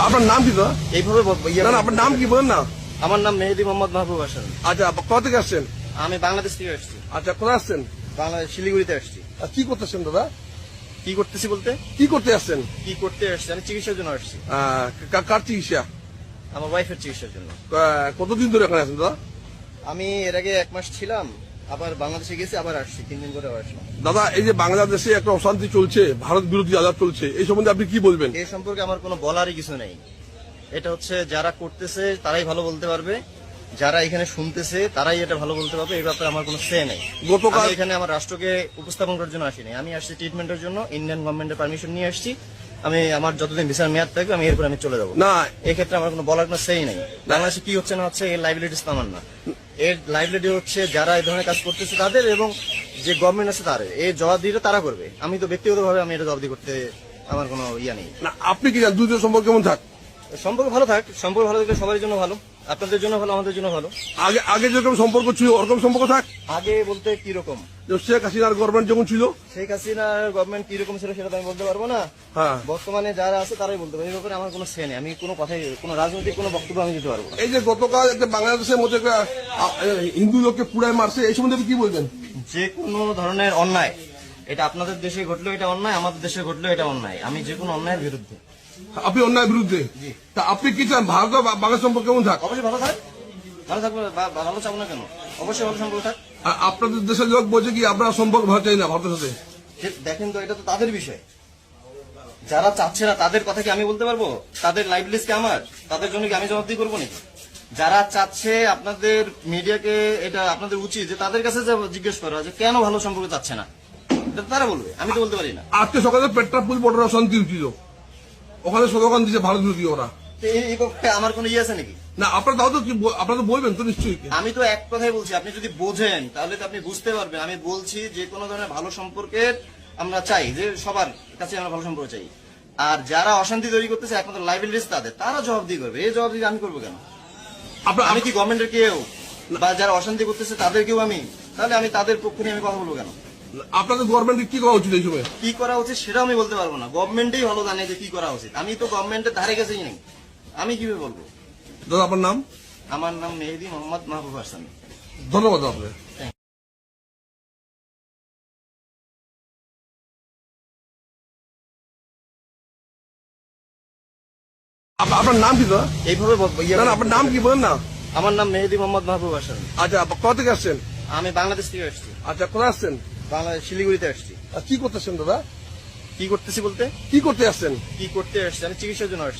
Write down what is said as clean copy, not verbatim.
আপনার নাম কি দাদা? এইভাবে না, আপনার নাম কি বলেন না? আমার নাম মেহেদি মোহাম্মদ মাহবুব হাসান। আচ্ছা, কোথা থেকে আসছেন? আমি বাংলাদেশ থেকে আসছি। আচ্ছা, কোথায় আসছেন? বাংলাদেশ শিলিগুড়িতে আসছি। কি করতেছেন দাদা? কি করতেছি বলতে কি করতে আসছেন? কি করতে আসছি, আমি চিকিৎসার জন্য আসছি। কার চিকিৎসা? আমার ওয়াইফের চিকিৎসার জন্য। কতদিন ধরে এখানে আছেন দাদা? আমি এর আগে 1 মাস ছিলাম, আবার বাংলাদেশে গেছি, আবার আসছি 3 দিন করে আবার আসলাম। দাদা, এই যে বাংলাদেশে একটা অশান্তি চলছে, ভারত বিরোধী আলাপ চলছে, এই সম্বন্ধে আপনি কি বলবেন? এই সম্পর্কে আমার কোনো বলারই কিছু নেই। এটা হচ্ছে যারা করতেছে তারাই ভালো বলতে পারবে, যারা এখানে শুনতেছে তারাই এটা ভালো বলতে পারবে। এই ব্যাপারে আমার কোনো সে নেই। গতকাল আমি এখানে আমার রাষ্ট্রকে উপস্থাপন করার জন্য আসিনি, আমি আসছি ট্রিটমেন্টের জন্য। ইন্ডিয়ান গভর্নমেন্টের পারমিশন নিয়ে আসছি। আমি আমার যতদিন ভিসার মেয়াদ থাকবে আমি এরপর আমি চলে যাবো। না, এই ক্ষেত্রে আমার কোনো বলার কোনো সেই নেই। বাংলাদেশে কি হচ্ছে না হচ্ছে এর লাইবিলিটিস তো আমার না। এর লাইবিলিটি হচ্ছে যারা এই ধরনের কাজ করতেছে তাদের, এবং যে গভর্নমেন্ট আছে তার। এই জবাবদিহিটা তারা করবে। আমি তো ব্যক্তিগতভাবে আমি এটা জবাবদিহি করতে আমার কোনো ইয়া নেই। না, আপনি কি জানেন দুই সম্পর্ক কেমন থাক? সম্পর্ক ভালো থাক, সম্পর্ক ভালো থাকলে সবার জন্য ভালো, আপনাদের জন্য ভালো, আমাদের জন্য ভালো। আগে যেরকম সম্পর্ক ছিল ওরকম সম্পর্ক থাক। আগে বলতে কি রকম? শেখ হাসিনার গভর্নমেন্ট যখন ছিল, শেখ হাসিনার গভর্নমেন্ট কি রকম ছিল সেটা তো আমি বলতে পারবো না। হ্যাঁ, বর্তমানে যারা আছে তারাই বলতে পারবে। এই ব্যাপারে আমার কোনো সে নেই। আমি কোনো কথাই, কোনো রাজনৈতিক কোনো বক্তব্য আমি দিতে পারবো না। এই যে গতকাল একটা বাংলাদেশের মধ্যে একটা হিন্দু লোককে পুড়ায় মারছে, এই সম্বন্ধে আপনি কি বলবেন? যে কোনো ধরনের অন্যায়, এটা আপনাদের দেশে ঘটলেও এটা অন্যায়, আমাদের দেশে ঘটলেও এটা অন্যায়। আমি যে কোনো অন্যায়ের বিরুদ্ধে। আপনি অন্যায় বিরুদ্ধে? তা আপনি কি চান ভারত ও বাংলাদেশ সম্পর্ক কেমন থাক? অবশ্যই ভালো থাক, ভালো থাকবে, ভালো চাবো না কেন? অবশ্যই ভালো সম্পর্ক থাক। আপনাদের দেশের লোক বলছে কি আপনারা সম্পর্ক ভালো চাই না ভারতের সাথে? দেখেন তো, এটা তো তাদের বিষয়। যারা চাচ্ছে না তাদের কথা কি আমি বলতে পারবো? তাদের লাইভলিস্ট কি আমার? তাদের জন্য কি আমি জবাবদিহি করবো নাকি? যারা চাচ্ছে, আপনাদের মিডিয়াকে এটা আপনাদের উচিত যে তাদের কাছে জিজ্ঞেস করা যে কেন ভালো সম্পর্ক চাচ্ছে না। এটা তারা বলবে, আমি তো বলতে পারি না। আজকে সকালে পেট্রাপুল বর্ডার অশান্তি উঠছিল, ওখানে স্লোগান দিচ্ছে ভারত বিরোধী ওরা। এই পক্ষে আমার কোনো ইয়ে আছে নাকি? না, আপনার তাও তো আপনারা তো বলবেন তো নিশ্চয়ই। আমি তো এক কথাই বলছি, আপনি যদি বোঝেন তাহলে তো আপনি বুঝতে পারবেন। আমি বলছি যে কোনো ধরনের ভালো সম্পর্কের আমরা চাই, যে সবার কাছে আমরা ভালো সম্পর্ক চাই। আর যারা অশান্তি তৈরি করতেছে একমাত্র লাইবিলিটিস তাদের, তারা জবাবদিহি করবে। এই জবাবদিহি আমি করবো কেন? আমি কি গভর্নমেন্টের কেউ? বা যারা অশান্তি করতেছে তাদের কেউ আমি? তাহলে আমি তাদের পক্ষ নিয়ে আমি কথা বলবো কেন? আপনাদের গভর্নমেন্ট কি করা উচিত এই সময়? কি করা উচিত সেটা আমি বলতে পারবো না। গভর্নমেন্টই ভালো জানে যে কি করা উচিত। আমি তো গভর্নমেন্টের ধারে কাছেই নেই, আমি কিভাবে বলবো? দাদা, আপনার নাম? আমার নাম মেহেদি মোহাম্মদ মাহবুব হাসান। ধন্যবাদ আপনাকে। আপনার নাম কি দাদা? এইভাবে না, আপনার নাম কি বলেন না? আমার নাম মেহেদি মোহাম্মদ মাহবুব হাসান। আচ্ছা, কোথা থেকে আসছেন? আমি বাংলাদেশ থেকে আসছি। আচ্ছা, কোথায় আসছেন? বাংলাদেশ শিলিগুড়িতে আসছি। কি করতেছেন দাদা? কি করতেছি বলতে কি করতে আসছেন? কি করতে আসছি, আমি চিকিৎসার জন্য আসছি।